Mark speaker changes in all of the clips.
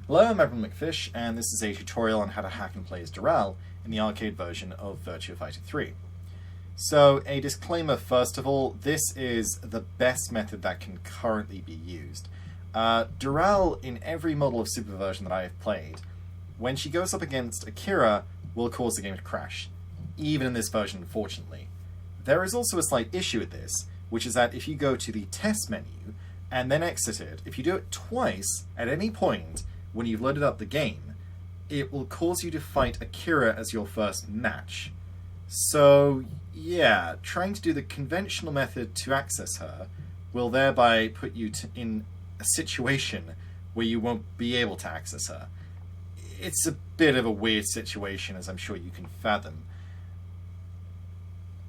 Speaker 1: Hello, I'm Everyone McFish, and this is a tutorial on how to hack and play as Dural in the arcade version of Virtua Fighter 3. So, a disclaimer first of all, this is the best method that can currently be used. Dural, in every model of Super version that I have played, when she goes up against Akira, will cause the game to crash. Even in this version, unfortunately. There is also a slight issue with this, which is that if you go to the test menu and then exit it, if you do it twice at any point when you've loaded up the game, it will cause you to fight Akira as your first match. So, yeah, trying to do the conventional method to access her will thereby put you in a situation where you won't be able to access her. It's a bit of a weird situation, as I'm sure you can fathom.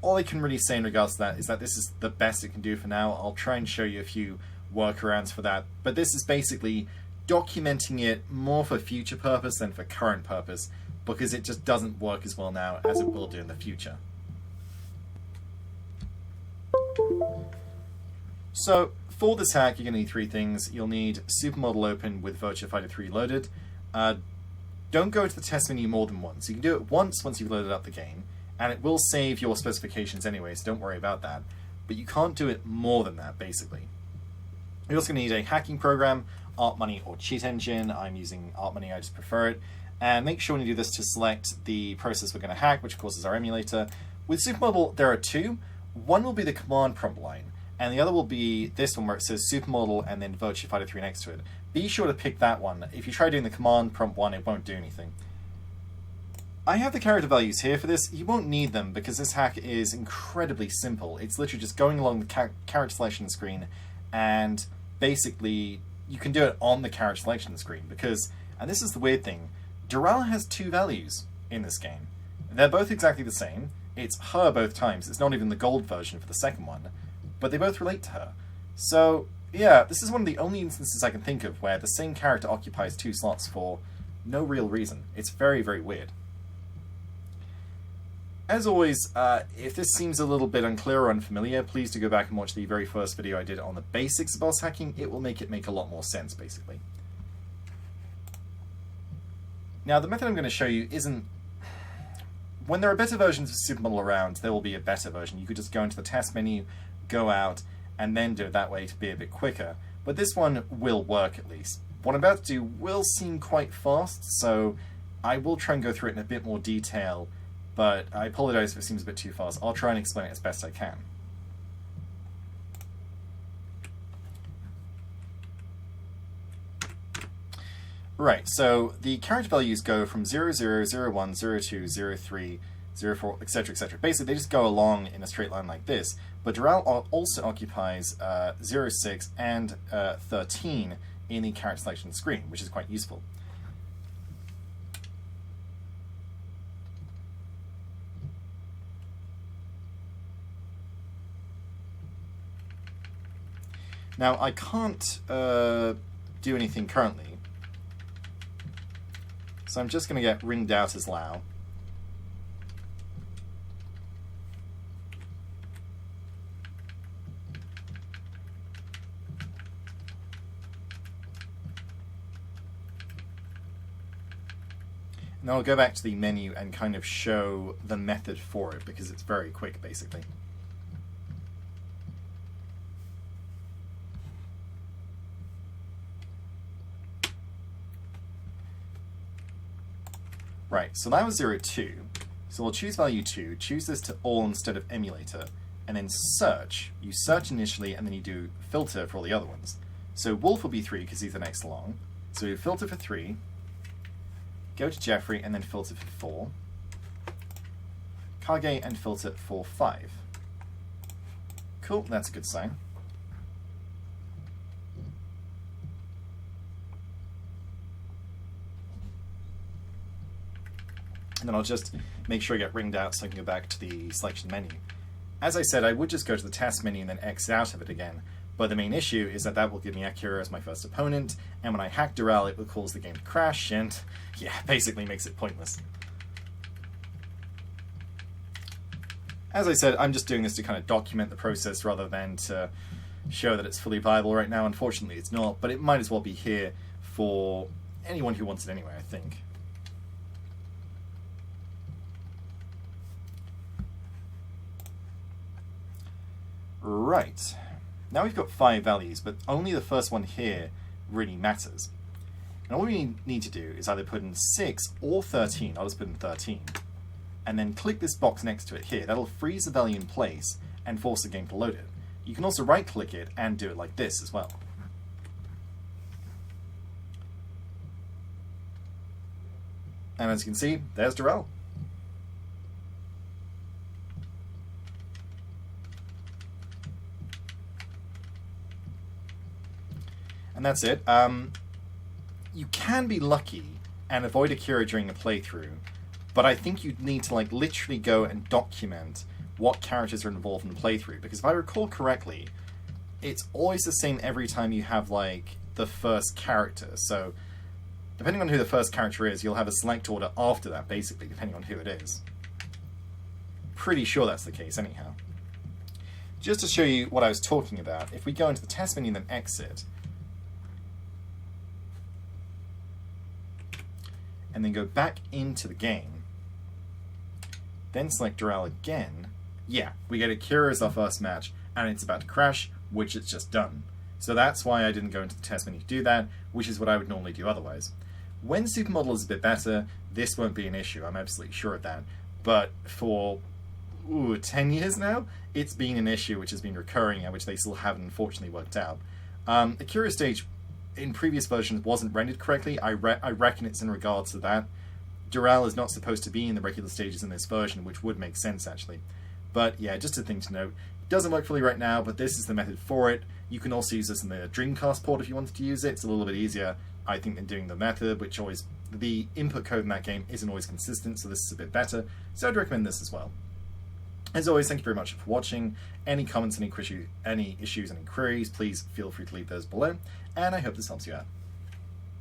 Speaker 1: All I can really say in regards to that is that this is the best it can do for now. I'll try and show you a few workarounds for that, but this is basically documenting it more for future purpose than for current purpose, because it just doesn't work as well now as it will do in the future. So, for this hack, you're going to need three things. You'll need Supermodel open with Virtua Fighter 3 loaded. Don't go to the test menu more than once. You can do it once you've loaded up the game, and it will save your specifications anyway, so don't worry about that. But you can't do it more than that, basically. You're also going to need a hacking program, ArtMoney or Cheat Engine. I'm using ArtMoney, I just prefer it. And make sure when you do this to select the process we're going to hack, which of course is our emulator. With Supermodel, there are two. One will be the command prompt line, and the other will be this one where it says Supermodel and then Virtua Fighter 3 next to it. Be sure to pick that one. If you try doing the command prompt one, it won't do anything. I have the character values here for this. You won't need them because this hack is incredibly simple. It's literally just going along the character selection screen, and basically you can do it on the character selection screen because, and this is the weird thing, Dural has two values in this game. They're both exactly the same. It's her both times. It's not even the gold version for the second one, but they both relate to her. So, yeah, this is one of the only instances I can think of where the same character occupies two slots for no real reason. It's very, very weird. As always, if this seems a little bit unclear or unfamiliar, please do go back and watch the very first video I did on the basics of boss hacking. It will make a lot more sense, basically. Now, the method I'm going to show you isn't... When there are better versions of Supermodel around, there will be a better version. You could just go into the test menu, go out, and then do it that way to be a bit quicker. But this one will work, at least. What I'm about to do will seem quite fast, so I will try and go through it in a bit more detail, but I apologize if it seems a bit too fast. I'll try and explain it as best I can. Right, so the character values go from 00, 01, 02, 03, 04, etc., etc. Basically, they just go along in a straight line like this, but Dural also occupies 06 and 13 in the character selection screen, which is quite useful. Now, I can't do anything currently, so I'm just going to get ringed out as Lao. And then I'll go back to the menu and kind of show the method for it, because it's very quick, basically. Right, so that was 02. So we'll choose value 2, choose this to all instead of emulator, and then search. You search initially, and then you do filter for all the other ones. So Wolf will be 3 because he's the next along. So we filter for 3, go to Jeffry, and then filter for 4. Kage, and filter for 5. Cool, that's a good sign. And then I'll just make sure I get ringed out so I can go back to the selection menu. As I said, I would just go to the test menu and then exit out of it again, but the main issue is that that will give me Akira as my first opponent, and when I hack Dural, it will cause the game to crash, and yeah, basically makes it pointless. As I said, I'm just doing this to kind of document the process rather than to show that it's fully viable right now. Unfortunately, it's not, but it might as well be here for anyone who wants it anyway, I think. Right. Now we've got 5 values, but only the first one here really matters. And all we need to do is either put in 6 or 13. I'll just put in 13. And then click this box next to it here. That'll freeze the value in place and force the game to load it. You can also right-click it and do it like this as well. And as you can see, there's Dural. And that's it. You can be lucky and avoid Akira during a playthrough, but I think you'd need to like literally go and document what characters are involved in the playthrough, because if I recall correctly, it's always the same every time you have like the first character. So depending on who the first character is, you'll have a select order after that, basically, depending on who it is. Pretty sure that's the case anyhow. Just to show you what I was talking about, if we go into the test menu and then exit, and then go back into the game, then select Dural again, yeah, we get Akira as our first match, and it's about to crash, which it's just done. So that's why I didn't go into the test menu to do that, which is what I would normally do otherwise. When Supermodel is a bit better, this won't be an issue, I'm absolutely sure of that. But for 10 years now, it's been an issue which has been recurring and which they still haven't unfortunately worked out. Akira stage in previous versions wasn't rendered correctly. I reckon it's in regards to that. Dural is not supposed to be in the regular stages in this version, which would make sense actually. But yeah, just a thing to note. It doesn't work fully right now, but this is the method for it. You can also use this in the Dreamcast port if you wanted to use it. It's a little bit easier, I think, than doing the method, which always, the input code in that game isn't always consistent, so this is a bit better. So I'd recommend this as well. As always, thank you very much for watching. Any comments, any issues, any queries, please feel free to leave those below, and I hope this helps you out.